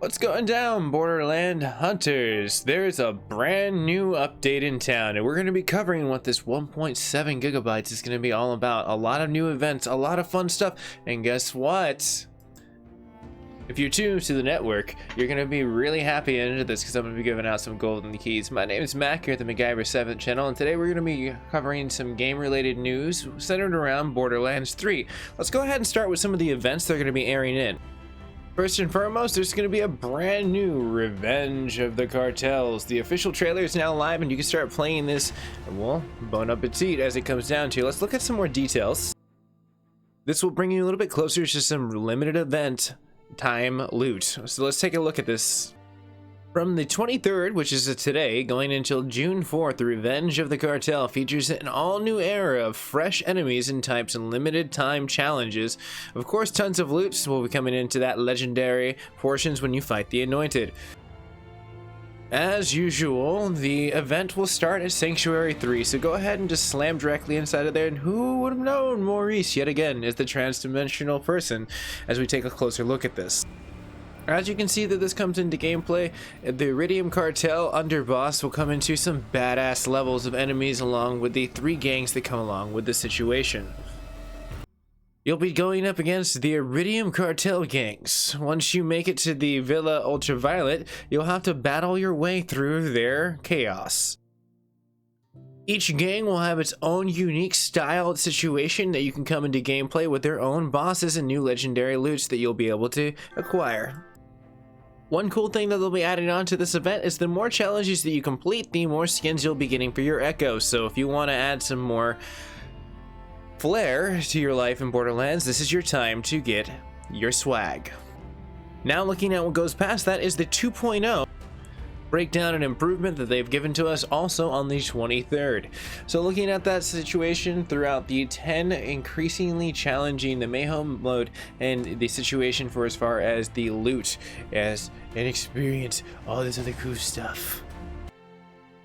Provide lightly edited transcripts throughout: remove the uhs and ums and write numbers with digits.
What's going down, Borderland hunters? There's a brand new update in town, and we're going to be covering what this 1.7 gigabytes is going to be all about. A lot of new events, a lot of fun stuff, and guess what? If you're tuned to the network, you're going to be really happy into this because I'm going to be giving out some golden keys. My name is Mac here at the MacGyver 7th channel, and today we're going to be covering some game-related news centered around Borderlands 3. Let's go ahead and start with some of the events that are going to be airing in. First and foremost, there's going to be a brand new Revenge of the Cartels. The official trailer is now live and you can start playing this, well, bon appetit as it comes down to. Let's look at some more details. This will bring you a little bit closer to some limited event time loot. So let's take a look at this. From the 23rd, which is today, going until June 4th, the Revenge of the Cartel features an all-new era of fresh enemies and types and limited time challenges. Of course, tons of loots will be coming into that legendary portions when you fight the Anointed. As usual, the event will start at Sanctuary 3, so go ahead and just slam directly inside of there, and who would have known Maurice yet again is the trans-dimensional person as we take a closer look at this. As you can see that this comes into gameplay, the Iridium Cartel underboss will come into some badass levels of enemies along with the 3 gangs that come along with the situation. You'll be going up against the Iridium Cartel gangs. Once you make it to the Villa Ultraviolet, you'll have to battle your way through their chaos. Each gang will have its own unique style situation that you can come into gameplay with their own bosses and new legendary loots that you'll be able to acquire. One cool thing that they'll be adding on to this event is the more challenges that you complete, the more skins you'll be getting for your Echo. So if you want to add some more flair to your life in Borderlands, this is your time to get your swag. Now looking at what goes past that is the 2.0 breakdown and improvement that they've given to us also on the 23rd. So looking at that situation throughout the 10 increasingly challenging the Mayhem mode and the situation for as far as the loot as an experience, all this other cool stuff.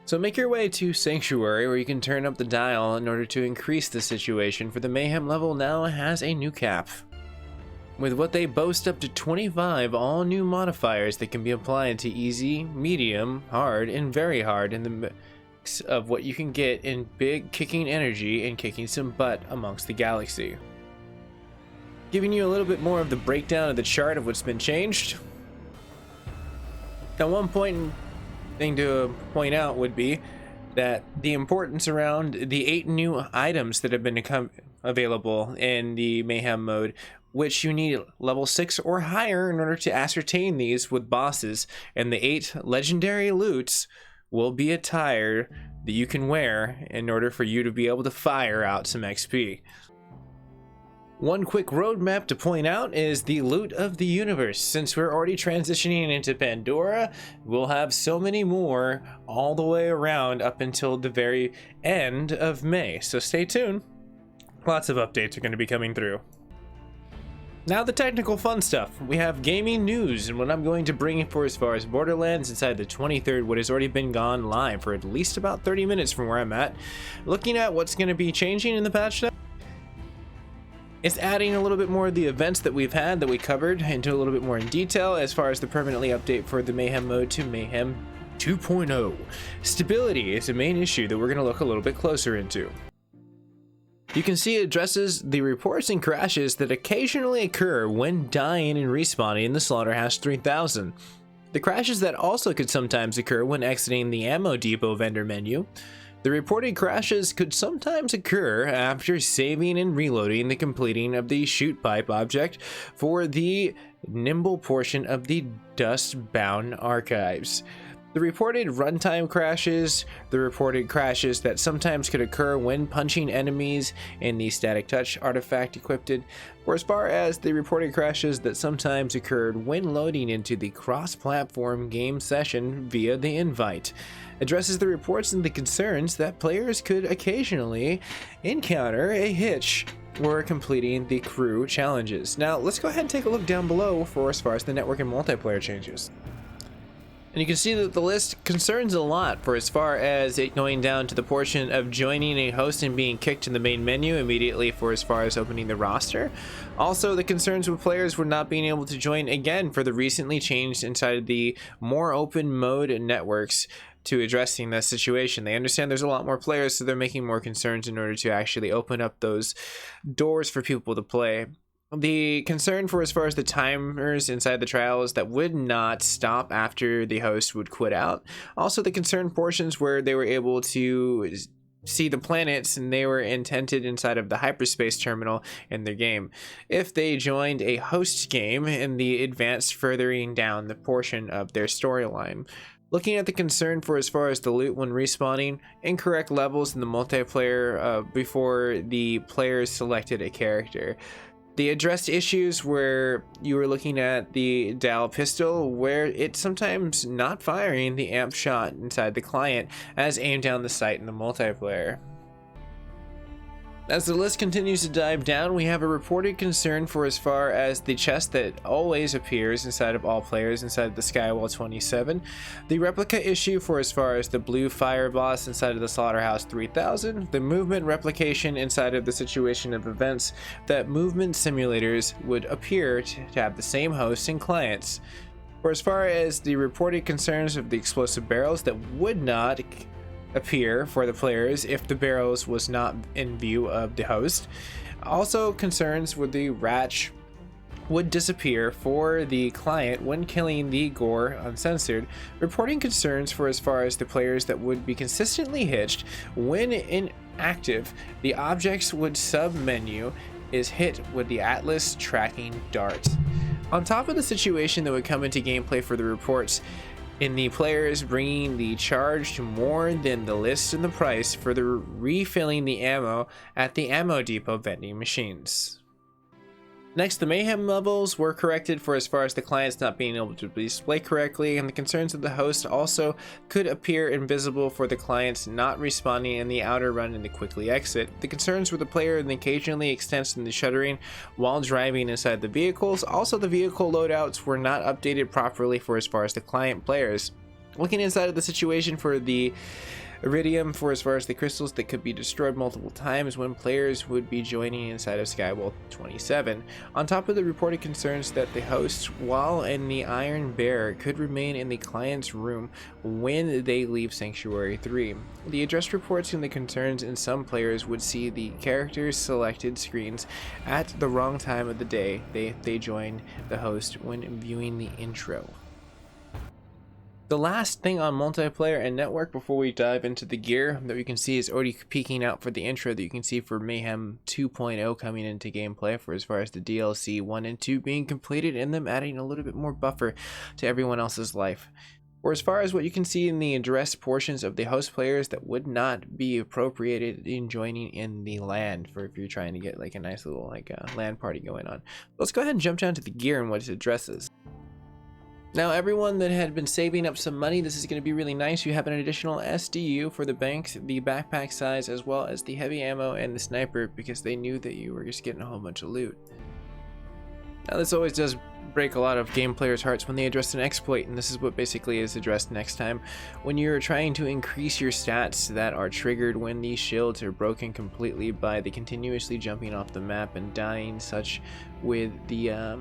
So make your way to Sanctuary where you can turn up the dial in order to increase the situation, for the Mayhem level now has a new cap, with what they boast up to 25 all new modifiers that can be applied to easy, medium, hard, and very hard in the mix of what you can get in big kicking energy and kicking some butt amongst the galaxy. Giving you a little bit more of the breakdown of the chart of what's been changed. At one point, thing to point out would be that the importance around the 8 new items that have been available in the Mayhem mode, which you need level 6 or higher in order to ascertain these with bosses, and the 8 legendary loots will be attire that you can wear in order for you to be able to fire out some XP. One quick roadmap to point out is the loot of the universe. Since we're already transitioning into Pandora, we'll have so many more all the way around up until the very end of May, so stay tuned. Lots of updates are going to be coming through. Now the technical fun stuff. We have gaming news and what I'm going to bring in for as far as Borderlands inside the 23rd, what has already been gone live for at least about 30 minutes from where I'm at. Looking at what's going to be changing in the patch notes, it's adding a little bit more of the events that we've had that we covered into a little bit more in detail as far as the permanently update for the Mayhem mode to Mayhem 2.0. Stability is a main issue that we're going to look a little bit closer into. You can see it addresses the reports and crashes that occasionally occur when dying and respawning in the Slaughterhouse 3000. The crashes that also could sometimes occur when exiting the Ammo Depot vendor menu. The reported crashes could sometimes occur after saving and reloading the completing of the shoot pipe object for the nimble portion of the Dustbound archives. The reported runtime crashes, the reported crashes that sometimes could occur when punching enemies in the static touch artifact equipped, or as far as the reported crashes that sometimes occurred when loading into the cross-platform game session via the invite. Addresses the reports and the concerns that players could occasionally encounter a hitch or completing the crew challenges. Now let's go ahead and take a look down below for as far as the network and multiplayer changes. And you can see that the list concerns a lot for as far as it going down to the portion of joining a host and being kicked to the main menu immediately for as far as opening the roster. Also, the concerns with players were not being able to join again for the recently changed inside of the more open mode networks to addressing that situation. They understand there's a lot more players, so they're making more concerns in order to actually open up those doors for people to play. The concern for as far as the timers inside the trials that would not stop after the host would quit out. Also, the concern portions where they were able to see the planets and they were intended inside of the hyperspace terminal in their game. If they joined a host game in the advanced furthering down the portion of their storyline. Looking at the concern for as far as the loot when respawning, incorrect levels in the multiplayer before the players selected a character. They addressed issues where you were looking at the Dow pistol where it's sometimes not firing the amp shot inside the client as aimed down the sight in the multiplayer. As the list continues to dive down, we have a reported concern for as far as the chest that always appears inside of all players inside the Skywall 27, the replica issue for as far as the blue fire boss inside of the Slaughterhouse 3000, the movement replication inside of the situation of events that movement simulators would appear to have the same hosts and clients. For as far as the reported concerns of the explosive barrels that would not appear for the players if the barrels was not in view of the host. Also concerns with the ratch would disappear for the client when killing the gore uncensored, reporting concerns for as far as the players that would be consistently hitched when inactive. The objects would sub-menu is hit with the Atlas tracking dart. On top of the situation that would come into gameplay for the reports in the players bringing the charge to more than the list and the price for the refilling the ammo at the ammo depot vending machines. Next, the Mayhem levels were corrected for as far as the clients not being able to display correctly, and the concerns of the host also could appear invisible for the clients not responding in the outer run and the quickly exit. The concerns with the player and occasionally extents in the shuttering while driving inside the vehicles. Also, the vehicle loadouts were not updated properly for as far as the client players. Looking inside of the situation for the Iridium for as far as the crystals that could be destroyed multiple times when players would be joining inside of Skywall 27. On top of the reported concerns that the host, while in the Iron Bear, could remain in the client's room when they leave Sanctuary 3. The address reports and the concerns in some players would see the characters' selected screens at the wrong time of the day they join the host when viewing the intro. The last thing on multiplayer and network before we dive into the gear that we can see is already peeking out for the intro that you can see for Mayhem 2.0 coming into gameplay for as far as the DLC 1 and 2 being completed and them adding a little bit more buffer to everyone else's life. Or as far as what you can see in the address portions of the host players that would not be appropriated in joining in the LAN for if you're trying to get like a nice little LAN party going on. Let's go ahead and jump down to the gear and what it addresses. Now, everyone that had been saving up some money, this is going to be really nice. You have an additional SDU for the banks, the backpack size, as well as the heavy ammo and the sniper because they knew that you were just getting a whole bunch of loot. Now, this always does break a lot of game players' hearts when they address an exploit, and this is what basically is addressed next time. When you're trying to increase your stats that are triggered when these shields are broken completely by the continuously jumping off the map and dying, such with the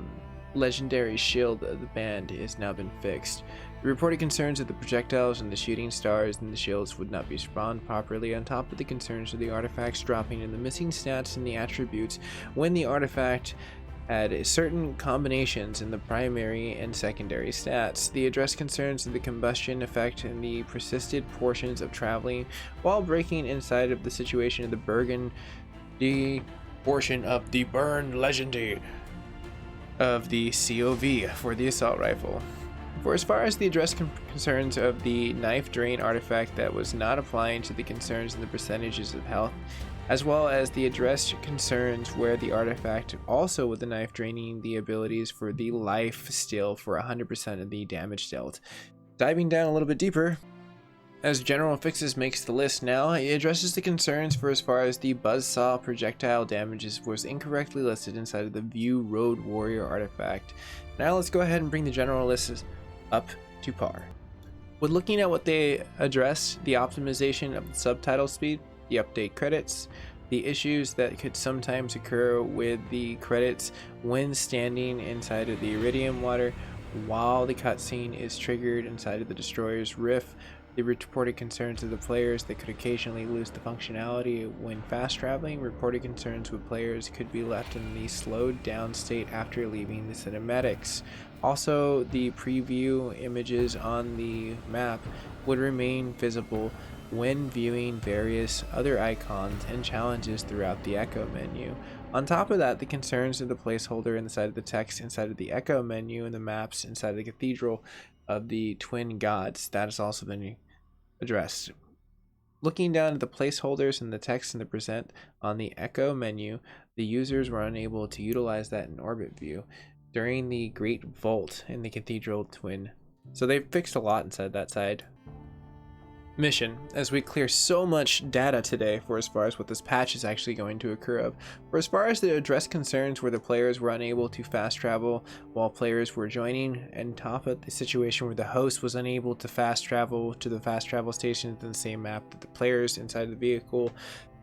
legendary shield of the band has now been fixed. The reported concerns of the projectiles and the shooting stars and the shields would not be spawned properly, on top of the concerns of the artifacts dropping and the missing stats and the attributes when the artifact had certain combinations in the primary and secondary stats. The address concerns of the combustion effect and the persisted portions of traveling while breaking inside of the situation of the Burgundy portion of the Burn Legendary of the COV for the assault rifle. For as far as the address concerns of the knife drain artifact that was not applying to the concerns and the percentages of health, as well as the addressed concerns where the artifact also with the knife draining the abilities for the life steal for 100% of the damage dealt. Diving down a little bit deeper, as general fixes makes the list now, it addresses the concerns for as far as the buzzsaw projectile damages was incorrectly listed inside of the View Road Warrior artifact. Now let's go ahead and bring the general list up to par. With looking at what they address, the optimization of the subtitle speed, the update credits, the issues that could sometimes occur with the credits when standing inside of the iridium water while the cutscene is triggered inside of the destroyer's rift, the reported concerns of the players that could occasionally lose the functionality when fast traveling, reported concerns with players could be left in the slowed down state after leaving the cinematics. Also, the preview images on the map would remain visible when viewing various other icons and challenges throughout the Echo menu. On top of that, the concerns of the placeholder inside of the text inside of the Echo menu and the maps inside of the Cathedral of the Twin Gods, that has also been addressed. Looking down at the placeholders and the text in the present on the Echo menu, the users were unable to utilize that in orbit view during the Great Vault in the Cathedral Twin. So they've fixed a lot inside that side. Mission, as we clear so much data today for as far as what this patch is actually going to occur of. For as far as the address concerns where the players were unable to fast travel while players were joining, and top of the situation where the host was unable to fast travel to the fast travel stations in the same map that the players inside the vehicle.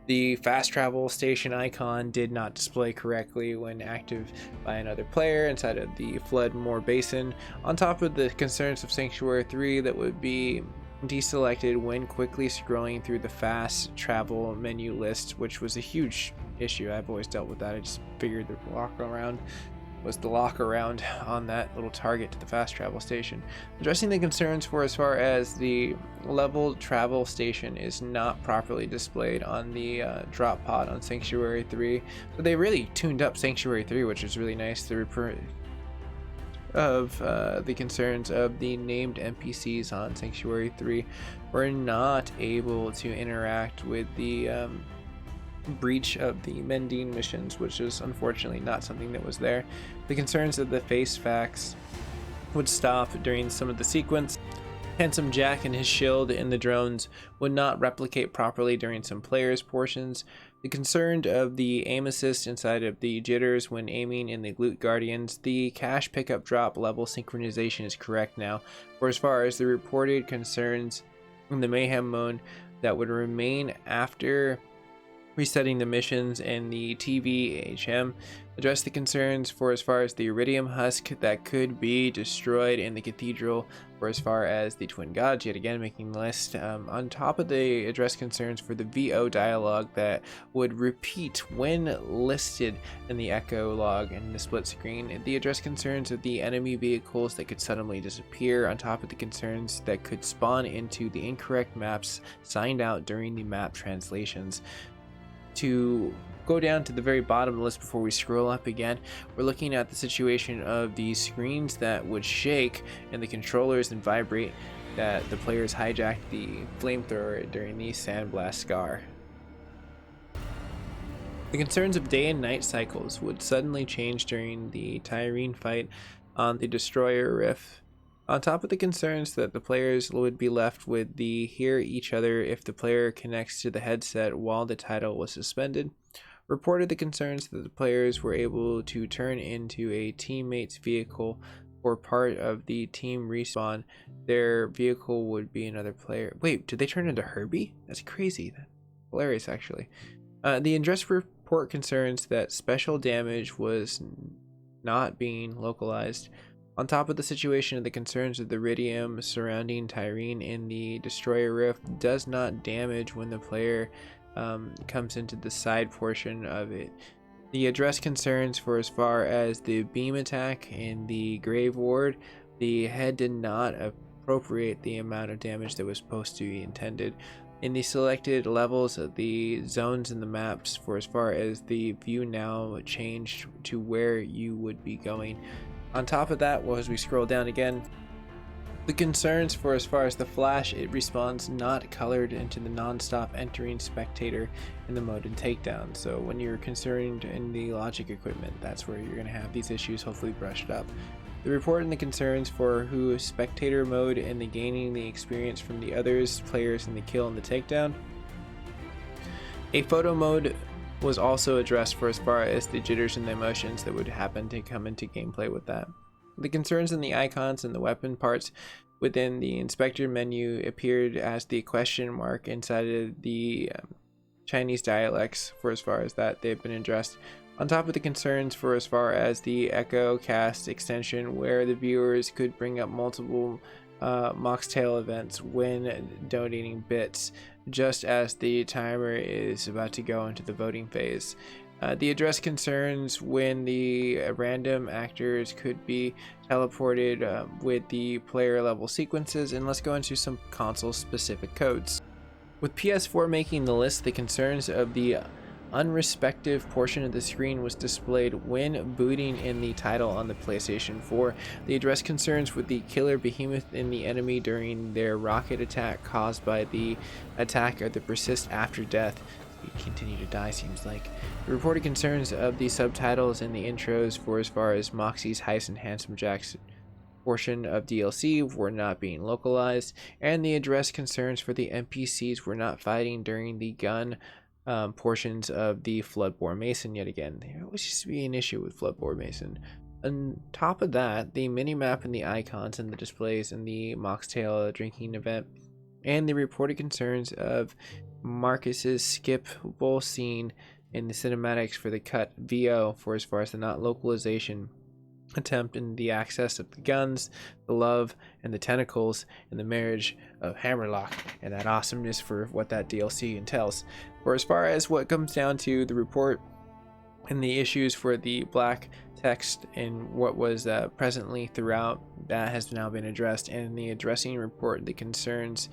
The fast travel station icon did not display correctly when active by another player inside of the Floodmore Basin. On top of the concerns of Sanctuary 3 that would be deselected when quickly scrolling through the fast travel menu list, which was a huge issue. I've always dealt with that. I just figured the lock around was the lock around on that little target to the fast travel station. Addressing the concerns for as far as the level travel station is not properly displayed on the drop pod on Sanctuary 3. So they really tuned up Sanctuary 3, which is really nice. The concerns of the named NPCs on Sanctuary 3 were not able to interact with the breach of the mending missions, which is unfortunately not something that was there. The concerns of the face facts would stop during some of the sequence. Handsome Jack and his shield in the drones would not replicate properly during some players' portions. The concern of the aim assist inside of the jitters when aiming in the Loot Guardians. The cache pickup drop level synchronization is correct now. For as far as the reported concerns in the Mayhem mode that would remain after resetting the missions and the TVHM, address the concerns for as far as the Iridium Husk that could be destroyed in the Cathedral, for as far as the Twin Gods, yet again making the list. On top of the address concerns for the VO dialogue that would repeat when listed in the Echo log and the split screen, the address concerns of the enemy vehicles that could suddenly disappear, on top of the concerns that could spawn into the incorrect maps signed out during the map translations. To go down to the very bottom of the list before we scroll up again, we're looking at the situation of the screens that would shake and the controllers and vibrate that the players hijacked the flamethrower during the Sandblast Scar. The concerns of day and night cycles would suddenly change during the Tyrene fight on the Destroyer Rift. On top of the concerns that the players would be left with the hear each other if the player connects to the headset while the title was suspended, reported the concerns that the players were able to turn into a teammate's vehicle or part of the team respawn. Their vehicle would be another player. Wait, did they turn into Herbie? That's crazy. That's hilarious, actually. The address report concerns that special damage was not being localized. On top of the situation of the concerns of the Iridium surrounding Tyrene in the Destroyer Rift does not damage when the player comes into the side portion of it. The address concerns for as far as the beam attack in the Grave Ward, the head did not appropriate the amount of damage that was supposed to be intended. In the selected levels of the zones in the maps, for as far as the view now changed to where you would be going. On top of that, as we scroll down again, the concerns for as far as the flash, it responds not colored into the non-stop entering spectator in the mode and takedown. So when you're concerned in the logic equipment, that's where you're going to have these issues hopefully brushed up. The report and the concerns for who spectator mode and the gaining the experience from the others players in the kill and the takedown. A photo mode was also addressed for as far as the jitters and the emotions that would happen to come into gameplay with that. The concerns in the icons and the weapon parts within the inspector menu appeared as the question mark inside of the Chinese dialects for as far as that they've been addressed. On top of the concerns for as far as the Echo Cast extension, where the viewers could bring up multiple Moxtail events when donating bits, just as the timer is about to go into the voting phase. The address concerns when the random actors could be teleported with the player level sequences, and let's go into some console specific codes. With PS4 making the list, the concerns of the unrespective portion of the screen was displayed when booting in the title on the PlayStation 4. The address concerns with the killer behemoth in the enemy during their rocket attack caused by the attack or the persist after death. We continue to die, seems like. The reported concerns of the subtitles and the intros for as far as Moxie's Heist and Handsome Jack's portion of DLC were not being localized, and the address concerns for the NPCs were not fighting during the gun portions of the Floodborne Mason yet again. There always used to be an issue with Floodborne Mason. On top of that, the minimap and the icons and the displays in the Moxtail drinking event, and the reported concerns of Marcus's skippable scene in the cinematics for the cut VO for as far as the not localization attempt in the access of the guns, the love, and the tentacles, and the marriage of Hammerlock, and that awesomeness for what that DLC entails. For as far as what comes down to the report and the issues for the black text and what was presently throughout, that has now been addressed, and the addressing report the concerns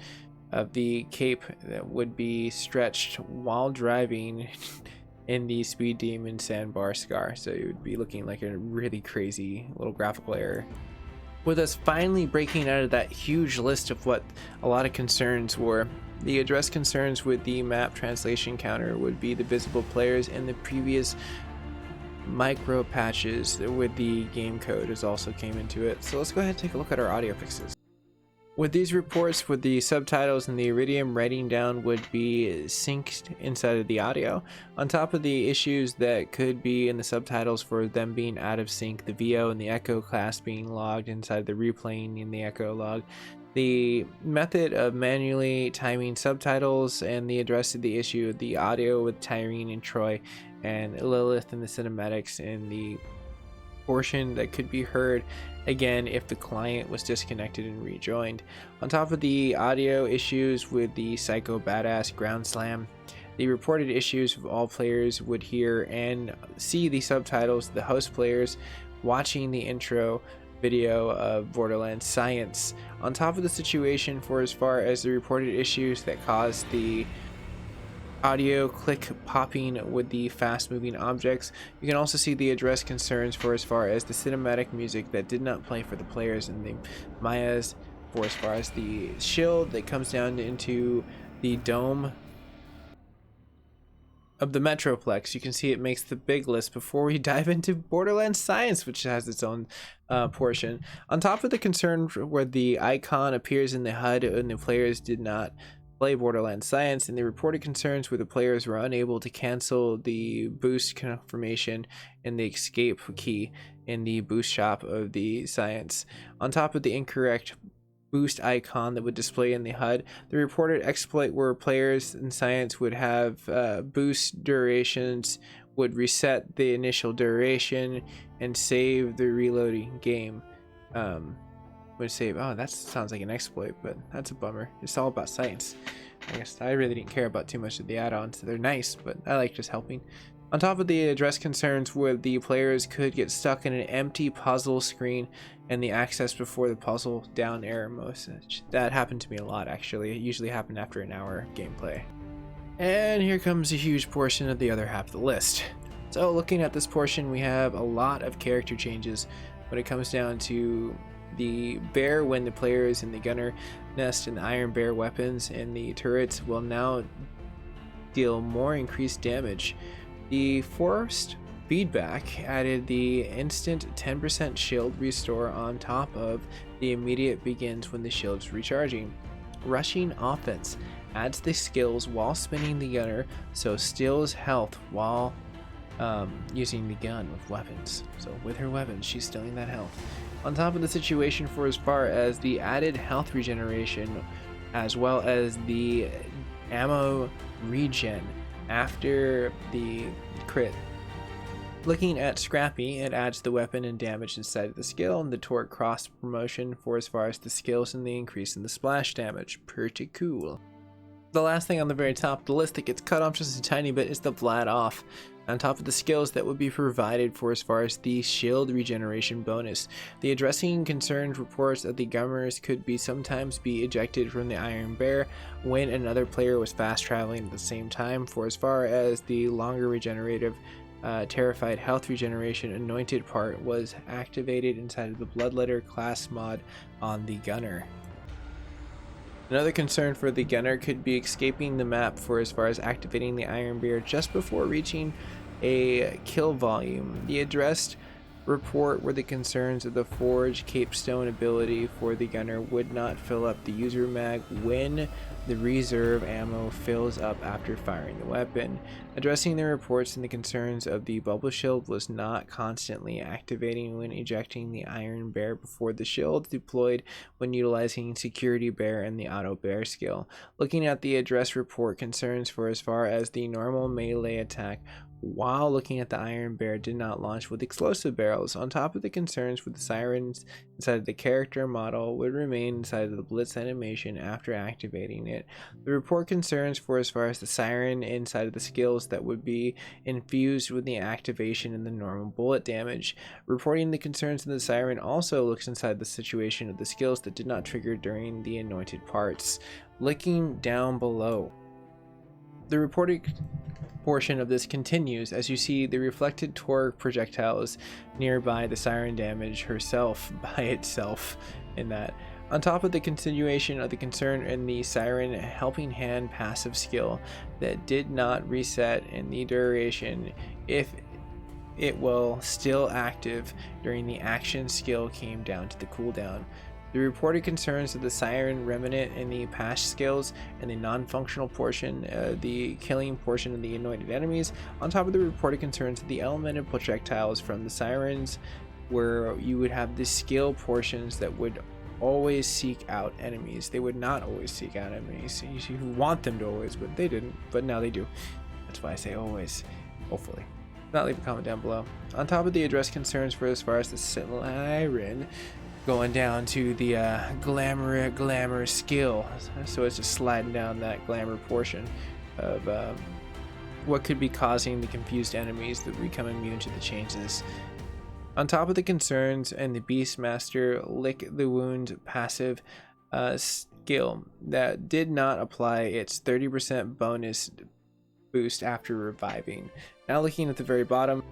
of the cape that would be stretched while driving in the Speed Demon Sandbar Scar, so it would be looking like a really crazy little graphical error. With us finally breaking out of that huge list of what a lot of concerns were, the address concerns with the map translation counter would be the visible players, and the previous micro patches with the game code has also came into it. So let's go ahead and take a look at our audio fixes. With these reports, with the subtitles and the Iridium writing down would be synced inside of the audio. On top of the issues that could be in the subtitles for them being out of sync, the VO and the Echo class being logged inside the replaying in the Echo log, the method of manually timing subtitles, and the address of the issue of the audio with Tyrene and Troy and Lilith in the cinematics, and the portion that could be heard again if the client was disconnected and rejoined. On top of the audio issues with the Psycho Badass Ground Slam, the reported issues of all players would hear and see the subtitles, the host players watching the intro video of Borderlands Science. On top of the situation for as far as the reported issues that caused the audio click popping with the fast moving objects, you can also see the address concerns for as far as the cinematic music that did not play for the players and the Mayas, for as far as the shield that comes down into the dome of the Metroplex. You can see it makes the big list before we dive into Borderlands Science, which has its own portion. On top of the concern where the icon appears in the HUD and the players did not play Borderlands Science, and the reported concerns where the players were unable to cancel the boost confirmation and the escape key in the boost shop of the Science. On top of the incorrect boost icon that would display in the HUD, the reported exploit where players in Science would have boost durations would reset the initial duration and save the reloading game. Would save. Oh, that sounds like an exploit, but that's a bummer. It's all about science. I guess I really didn't care about too much of the add-ons. They're nice, but I like just helping. On top of the address concerns where the players could get stuck in an empty puzzle screen and the access before the puzzle down error message. That happened to me a lot, actually. It usually happened after an hour of gameplay. And here comes a huge portion of the other half of the list. So looking at this portion, we have a lot of character changes when it comes down to the bear when the players in the gunner nest and the iron bear weapons and the turrets will now deal more increased damage. The forced feedback added the instant 10% shield restore on top of the immediate begins when the shield's recharging. Rushing offense adds the skills while spinning the gunner, so steals health while using the gun with weapons. So with her weapons, she's stealing that health. On top of the situation for as far as the added health regeneration, as well as the ammo regen after the crit. Looking at Scrappy, it adds the weapon and damage inside of the skill, and the torque cross promotion for as far as the skills and the increase in the splash damage. Pretty cool. The last thing on the very top of the list that gets cut off just a tiny bit is the Vlad off, on top of the skills that would be provided for as far as the shield regeneration bonus. The addressing concerns reports that the gummers could sometimes be ejected from the Iron Bear when another player was fast traveling at the same time. For as far as the longer regenerative terrified health regeneration anointed part was activated inside of the Bloodletter class mod on the gunner. Another concern for the gunner could be escaping the map for as far as activating the Iron Bear just before reaching a kill volume. The addressed report were the concerns of the Forge Capestone ability for the gunner would not fill up the user mag when the reserve ammo fills up after firing the weapon. Addressing the reports and the concerns of the bubble shield was not constantly activating when ejecting the Iron Bear before the shield deployed when utilizing Security Bear and the Auto Bear skill. Looking at the address report concerns for as far as the normal melee attack while looking at the Iron Bear did not launch with explosive barrels. On top of the concerns with the sirens inside of the character model would remain inside of the blitz animation after activating it. The report concerns for as far as the siren inside of the skills that would be infused with the activation and the normal bullet damage. Reporting the concerns of the siren also looks inside the situation of the skills that did not trigger during the anointed parts. Looking down below, the reported portion of this continues as you see the reflected torque projectiles nearby the siren damage herself by itself in that. On top of the continuation of the concern in the siren helping hand passive skill that did not reset in the duration if it will still active during the action skill came down to the cooldown. The reported concerns of the Siren Remnant in the past skills and the non-functional portion, the killing portion of the anointed enemies, on top of the reported concerns of the elemented projectiles from the Sirens, where you would have the skill portions that would always seek out enemies. They would not always seek out enemies. You want them to always, but they didn't, but now they do. That's why I say always, hopefully. Not leave a comment down below. On top of the address concerns for as far as the Siren, going down to the glamour skill, so it's just sliding down that glamour portion of what could be causing the confused enemies that become immune to the changes. On top of the concerns and the Beastmaster Lick the Wound passive skill that did not apply its 30% bonus boost after reviving. Now looking at the very bottom,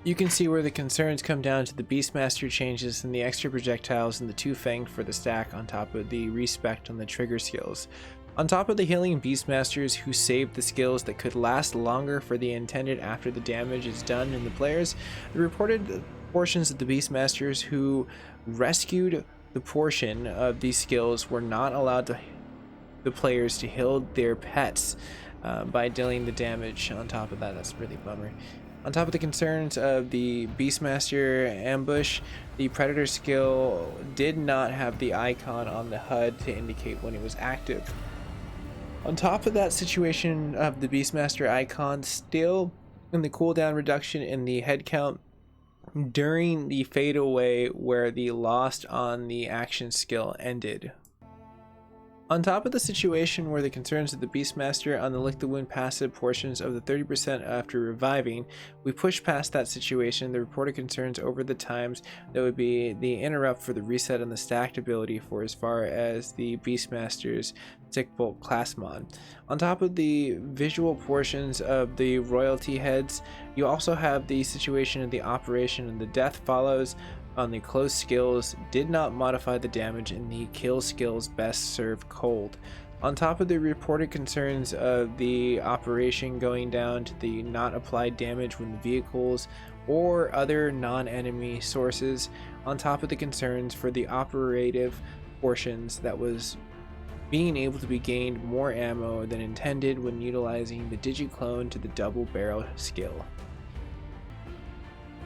you can see where the concerns come down to the Beastmaster changes and the extra projectiles and the two-fanged for the stack on top of the respect on the trigger skills. On top of the healing Beastmasters who saved the skills that could last longer for the intended after the damage is done in the players, the reported portions of the Beastmasters who rescued the portion of these skills were not allowed the players to heal their pets by dealing the damage. On top of that, that's really bummer. On top of the concerns of the Beastmaster ambush, the Predator skill did not have the icon on the HUD to indicate when it was active. On top of that situation of the Beastmaster icon, still in the cooldown reduction in the head count during the fade away where the lost on the action skill ended. On top of the situation where the concerns of the Beastmaster on the Lick the Wound passive portions of the 30% after reviving, we push past that situation, the reported concerns over the times that would be the interrupt for the reset on the stacked ability for as far as the Beastmaster's Sick Bolt class mod. On top of the visual portions of the royalty heads, you also have the situation of the operation and the death follows on the close skills did not modify the damage in the kill skills best served cold. On top of the reported concerns of the operation going down to the not applied damage when the vehicles or other non-enemy sources, on top of the concerns for the operative portions that was being able to be gained more ammo than intended when utilizing the digiclone to the double barrel skill.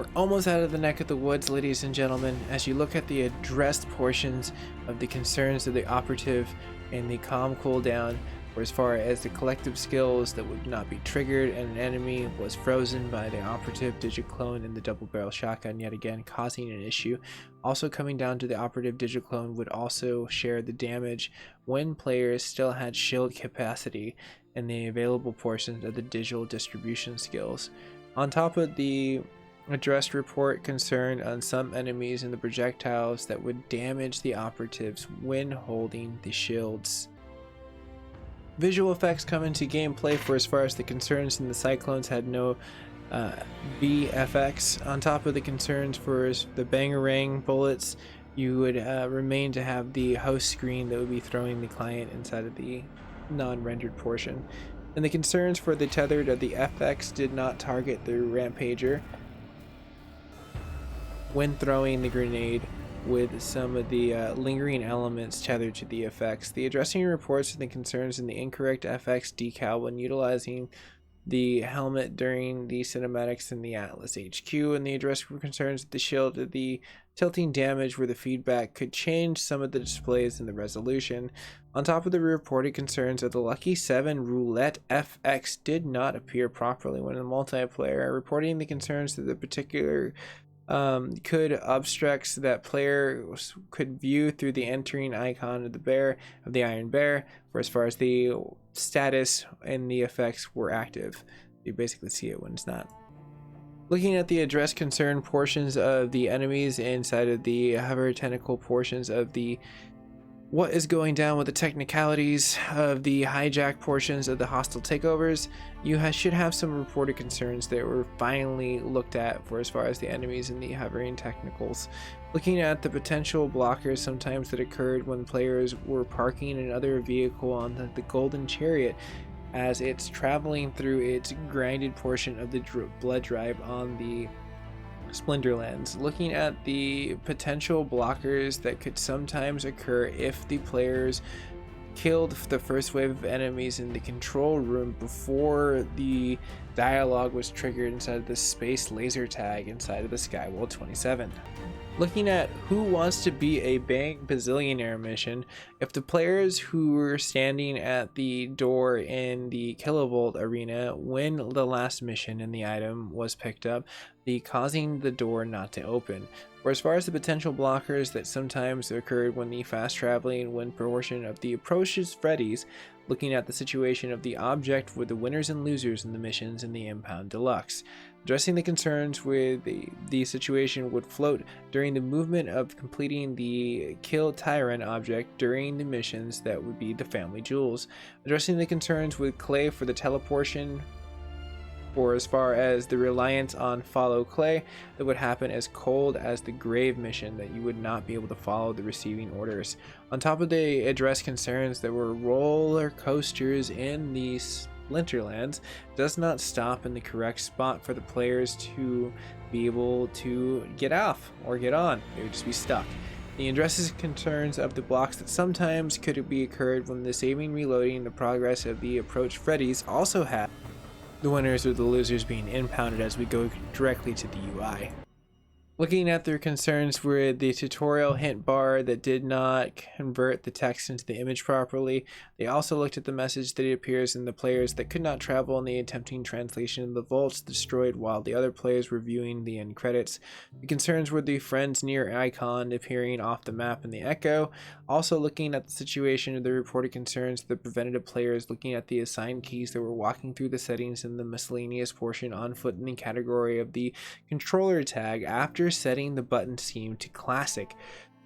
We're almost out of the neck of the woods, ladies and gentlemen, as you look at the addressed portions of the concerns of the operative and the calm cooldown, or as far as the collective skills that would not be triggered, and an enemy was frozen by the operative digiclone and the double barrel shotgun, yet again causing an issue. Also coming down to the operative digiclone would also share the damage when players still had shield capacity and the available portions of the digital distribution skills. On top of the addressed report concern on some enemies and the projectiles that would damage the operatives when holding the shields. Visual effects come into gameplay for as far as the concerns, and the Cyclones had no VFX. On top of the concerns for the Bangarang bullets, you would remain to have the host screen that would be throwing the client inside of the non-rendered portion. And the concerns for the tethered of the FX did not target the Rampager when throwing the grenade, with some of the lingering elements tethered to the effects. The addressing reports and the concerns in the incorrect FX decal when utilizing the helmet during the cinematics in the Atlas HQ, and the address concerns the shield of the tilting damage where the feedback could change some of the displays in the resolution. On top of the reported concerns of the Lucky 7 Roulette FX did not appear properly when in multiplayer, reporting the concerns that the particular could obstructs that players could view through the entering icon of the Iron Bear, for as far as the status and the effects were active. You basically see it when it's not. Looking at the address concern portions of the enemies inside of the hover tentacle portions of the what is going down with the technicalities of the hijack portions of the hostile takeovers, you should have some reported concerns that were finally looked at for as far as the enemies and the hovering technicals. Looking at the potential blockers sometimes that occurred when players were parking another vehicle on the Golden Chariot as it's traveling through its grinded portion of the blood drive on the Splendourlands. Looking at the potential blockers that could sometimes occur if the players killed the first wave of enemies in the control room before the dialogue was triggered inside of the space laser tag inside of the Skyworld 27. Looking at who wants to be a Bang Bazillionaire mission, if the players who were standing at the door in the Kilovolt arena when the last mission in the item was picked up, causing the door not to open. Or as far as the potential blockers that sometimes occurred when the fast traveling when portion of the approaches Freddy's, looking at the situation of the object with the winners and losers in the missions in the Impound Deluxe. Addressing the concerns with the situation would float during the movement of completing the Kill Tyrant object during the missions that would be the Family Jewels. Addressing the concerns with Clay for the teleportation, or as far as the reliance on follow Clay that would happen as cold as the Grave mission, that you would not be able to follow the receiving orders. On top of the address concerns that were roller coasters in the Splinterlands does not stop in the correct spot for the players to be able to get off or get on. They would just be stuck. The addresses concerns of the blocks that sometimes could be occurred when the saving, reloading, the progress of the approach Freddy's also had the winners or the losers being impounded as we go directly to the UI. Looking at their concerns with the tutorial hint bar that did not convert the text into the image properly, they also looked at the message that appears in the players that could not travel in the attempting translation of the vaults destroyed while the other players were viewing the end credits. The concerns were the friends near icon appearing off the map in the echo. Also looking at the situation of the reported concerns that prevented players looking at the assigned keys that were walking through the settings in the miscellaneous portion on foot in the category of the controller tag after setting the button scheme to classic.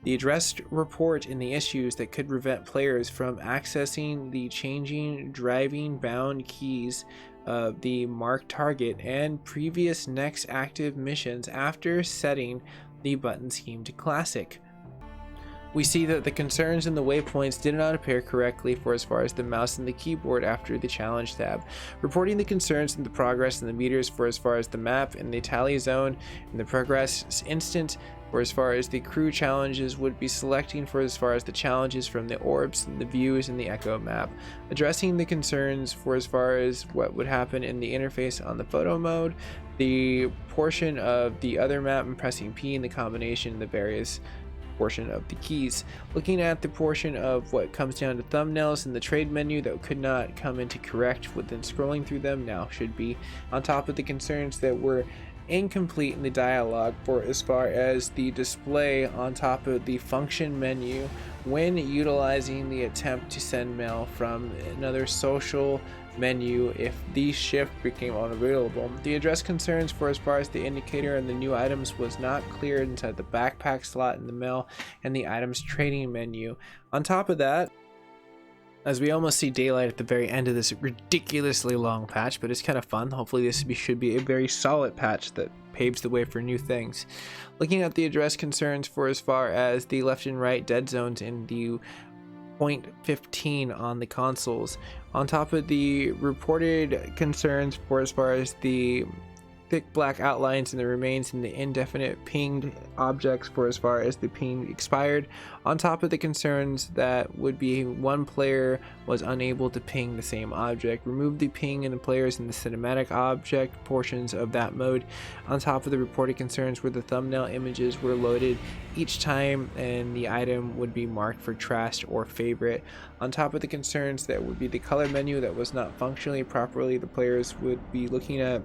The addressed report in the issues that could prevent players from accessing the changing driving bound keys of the marked target and previous next active missions after setting the button scheme to classic. We see that the concerns and the waypoints did not appear correctly for as far as the mouse and the keyboard after the challenge tab, reporting the concerns and the progress and the meters for as far as the map and the tally zone and the progress instant for as far as the crew challenges would be selecting for as far as the challenges from the orbs and the views and the echo map, addressing the concerns for as far as what would happen in the interface on the photo mode, the portion of the other map and pressing P in the combination of the various portion of the keys, looking at the portion of what comes down to thumbnails in the trade menu that could not come into correct within scrolling through them now should be, on top of the concerns that were incomplete in the dialogue for as far as the display on top of the function menu when utilizing the attempt to send mail from another social menu if the shift became unavailable. The address concerns for as far as the indicator and the new items was not cleared inside the backpack slot in the mail and the items trading menu. On top of that, as we almost see daylight at the very end of this ridiculously long patch, but it's kind of fun. Hopefully this should be a very solid patch that paves the way for new things. Looking at the address concerns for as far as the left and right dead zones in the 0.15 on the consoles, on top of the reported concerns for as far as the thick black outlines and the remains in the indefinite pinged objects for as far as the ping expired, on top of the concerns that would be one player was unable to ping the same object, remove the ping in the players in the cinematic object portions of that mode, on top of the reported concerns where the thumbnail images were loaded each time and the item would be marked for trashed or favorite, on top of the concerns that would be the color menu that was not functionally properly, the players would be looking at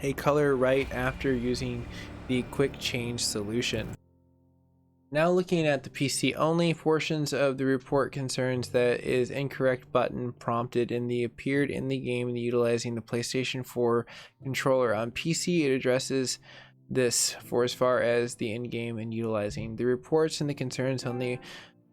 a color right after using the quick change solution. Now looking at the PC only portions of the report concerns that is incorrect button prompted in the appeared in the game utilizing the PlayStation 4 controller. On PC it addresses this for as far as the in-game and utilizing the reports and the concerns on the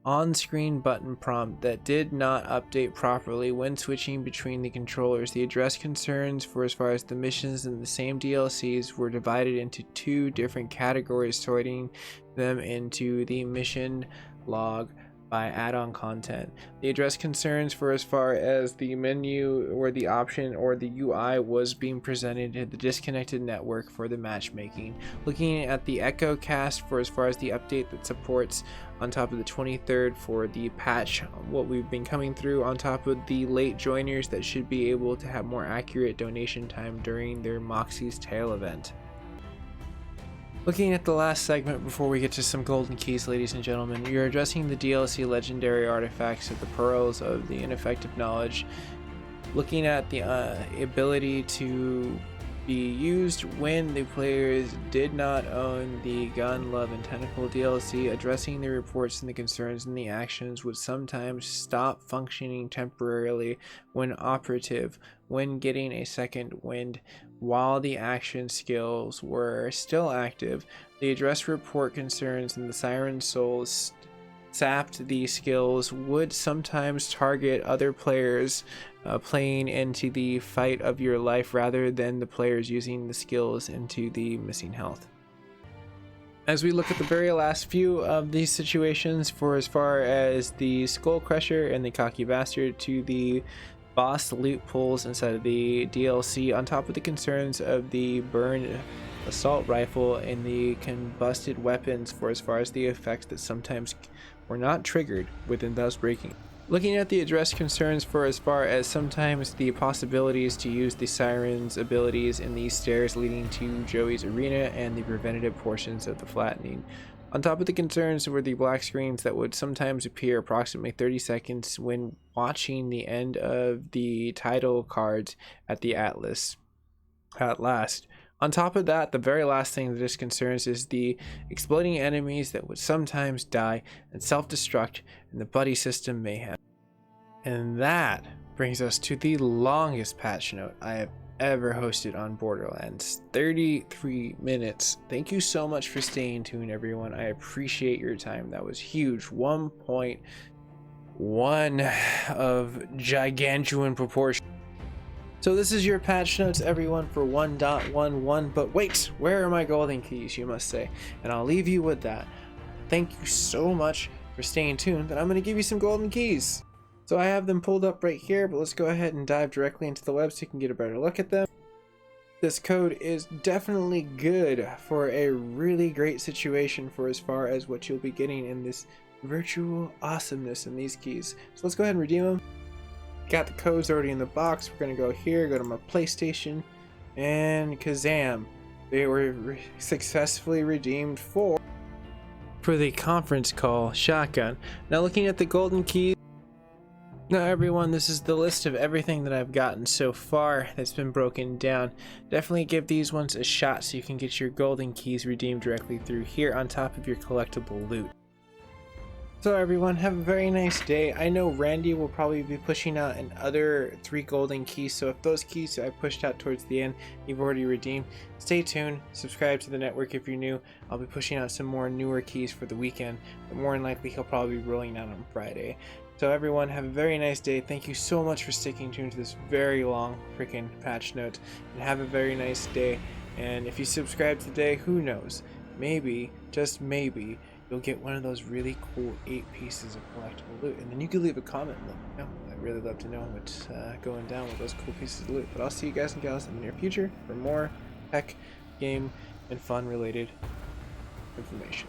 on-screen button prompt that did not update properly when switching between the controllers. The address concerns for as far as the missions in the same DLCs were divided into two different categories, sorting them into the mission log by add-on content. The address concerns for as far as the menu or the option or the UI was being presented to the disconnected network for the matchmaking. Looking at the Echo cast for as far as the update that supports on top of the 23rd for the patch, what we've been coming through, on top of the late joiners that should be able to have more accurate donation time during their Moxie's Tale event. Looking at the last segment before we get to some golden keys, ladies and gentlemen, you're addressing the DLC legendary artifacts of the pearls of the ineffective knowledge. Looking at the ability to be used when the players did not own the Gun, Love, and Tentacle DLC, addressing the reports and the concerns and the actions would sometimes stop functioning temporarily when operative, when getting a second wind, while the action skills were still active. The address report concerns and the Siren Souls sapped the skills would sometimes target other players playing into the fight of your life rather than the players using the skills into the missing health. As we look at the very last few of these situations, for as far as the Skull Crusher and the Cocky Bastard to the boss loot pulls inside of the DLC, on top of the concerns of the burned assault rifle and the combusted weapons for as far as the effects that sometimes were not triggered within thus breaking. Looking at the address concerns for as far as sometimes the possibilities to use the Siren's abilities in the stairs leading to Joey's arena and the preventative portions of the flattening. On top of the concerns were the black screens that would sometimes appear approximately 30 seconds when watching the end of the title cards at the Atlas. At last. On top of that, the very last thing that is concerns is the exploding enemies that would sometimes die and self-destruct in the buddy system Mayhem. And that brings us to the longest patch note I have ever hosted on Borderlands. 33 minutes. Thank you so much for staying tuned, everyone. I appreciate your time. That was huge. 1.1 of gigantuan proportion. So this is your patch notes, everyone, for 1.11, but wait, where are my golden keys, you must say? And I'll leave you with that. Thank you so much for staying tuned, that I'm going to give you some golden keys. So I have them pulled up right here, but let's go ahead and dive directly into the web so you can get a better look at them. This code is definitely good for a really great situation for as far as what you'll be getting in this virtual awesomeness in these keys. So let's go ahead and redeem them. Got the codes already in the box. We're going to go here, go to my PlayStation, and kazam. They were successfully redeemed for the conference call shotgun. Now looking at the golden keys. Now everyone, this is the list of everything that I've gotten so far that's been broken down. Definitely give these ones a shot so you can get your golden keys redeemed directly through here on top of your collectible loot. So everyone, have a very nice day. I know Randy will probably be pushing out another 3 golden keys, so if those keys I pushed out towards the end you've already redeemed, stay tuned, subscribe to the network if you're new. I'll be pushing out some more newer keys for the weekend, but more than likely he'll probably be rolling out on Friday. So everyone, have a very nice day. Thank you so much for sticking tuned to this very long freaking patch note, and have a very nice day. And if you subscribe today, who knows, maybe, just maybe, you'll get one of those really cool 8 pieces of collectible loot, and then you can leave a comment and let me know. I'd really love to know what's going down with those cool pieces of loot. But I'll see you guys and gals in the near future for more tech, game, and fun related information.